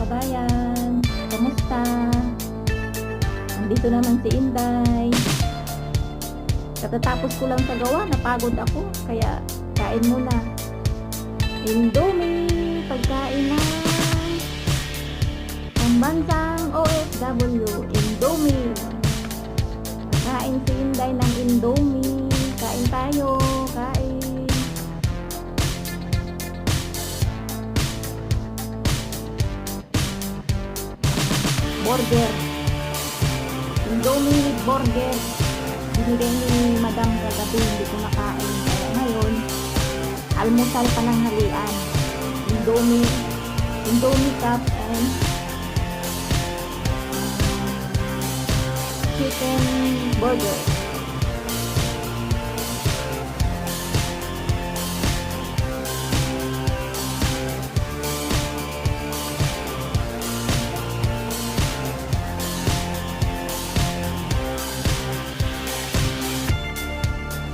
kababayan, kamusta? Nandito naman si Inday. Katatapos ko lang sa gawa, napagod ako, kaya kain muna. Indomie, pagkain ng pambansang OFW, Indomie. Kain si Inday ng Indomie. Kain tayo, kain. Burger. Indomie with burger. Binigay ni Madam kagabi, hindi ko nakain. Kaya ngayon, almusal pa ng halian. Indomie cup and chicken burger.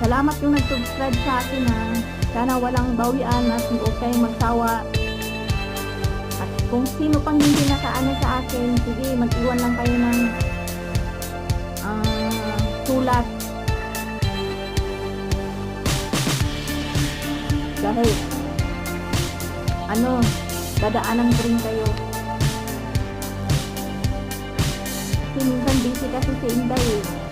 Salamat yung nag-subscribe sa akin ha. Sana walang bawian at huwag kayong magsawa. At kung sino pang hindi nakaano sa akin, sige, mag-iwan lang kayo ng sulat. Dahil dadaanan ko rin kayo. Kasi minsan busy kasi si Inday eh.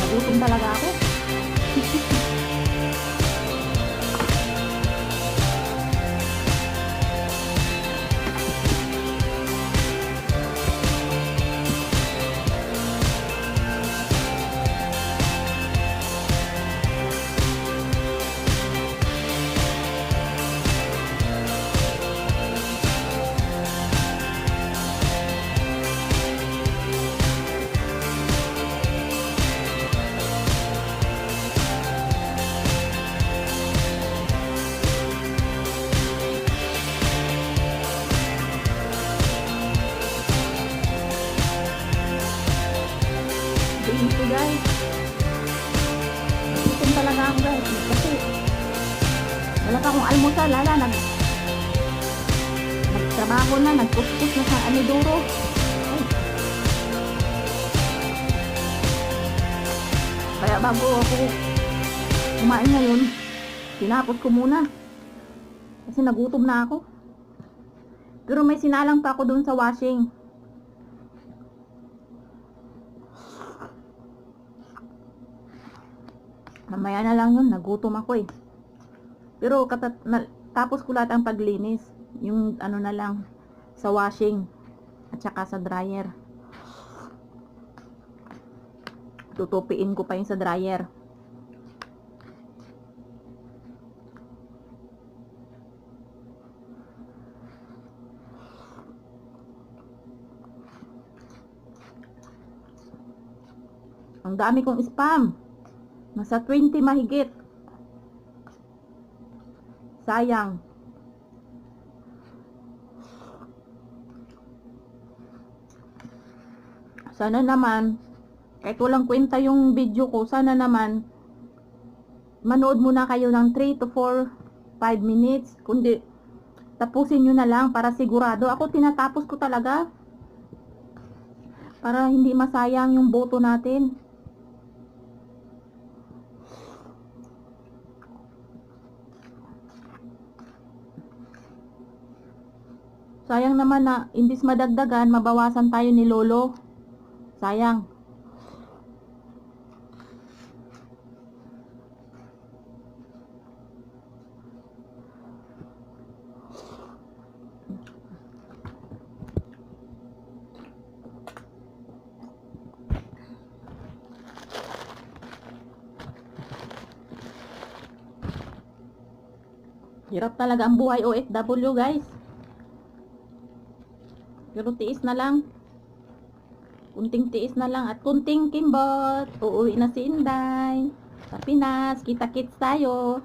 Nagutom talaga ako. Ito guys, nagutom talaga ako guys kasi wala pa akong almusal. Nagtrabaho na, nagpuspos na sa aniduro. Kaya bago ako kumain ngayon, tinapos ko muna kasi nagutom na ako. Pero may sinalang pa ako dun sa washing. Mamaya na lang yun, nagutom ako eh. Pero tapos ko lahat ang paglinis. Yung na lang, sa washing at saka sa dryer. Tutupiin ko pa yung sa dryer. Ang dami kong spam. Nasa 20 mahigit. Sayang. Sana naman, kahit walang kwenta yung video ko, sana naman, manood muna kayo ng 3 to 4, 5 minutes. Kundi, tapusin nyo na lang para sigurado. Ako tinatapos ko talaga. Para hindi masayang yung boto natin. Sayang naman na imbis madagdagan, mabawasan tayo ni Lolo. Sayang. Hirap talaga ang buhay OFW guys. Pero tiis na lang. Kunting tiis na lang at kunting kimbot. Uuwi na si Inday. Sa Pinas, kita-kits tayo.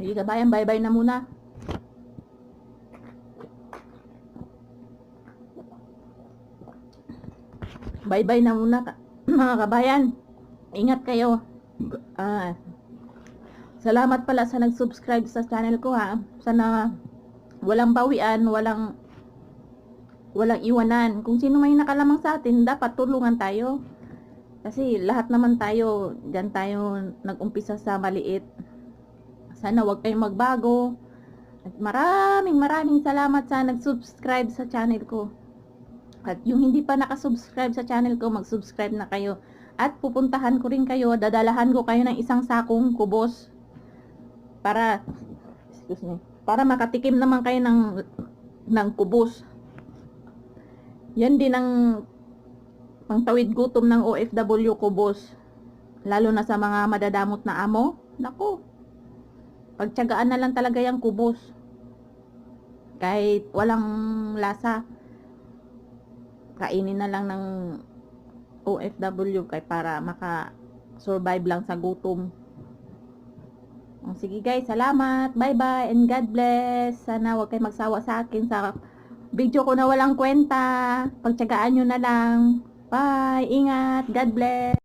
Ay, kabayan, bye-bye na muna. Bye-bye na muna, mga kabayan. Ingat kayo. Salamat pala sa nag-subscribe sa channel ko, ha. Sana walang bawian, walang iwanan. Kung sino may nakalamang sa atin, dapat tulungan tayo. Kasi lahat naman tayo, diyan tayo nag-umpisa sa maliit. Sana wag kayong magbago. At maraming salamat sa nag-subscribe sa channel ko. At yung hindi pa nakasubscribe sa channel ko, mag-subscribe na kayo. At pupuntahan ko rin kayo, dadalahan ko kayo ng isang sakong kubos. Para makatikim naman kayo ng kubos. Yan din ang pangtawid gutom ng OFW, kubos. Lalo na sa mga madadamot na amo. Naku, pagtiyagaan na lang talaga yung kubos. Kahit walang lasa, kainin na lang ng OFW para maka-survive lang sa gutom. Sige guys, salamat. Bye-bye and God bless. Sana huwag kayo magsawa sa akin sa video ko na walang kwenta. Pagtiyagaan nyo na lang. Bye. Ingat. God bless.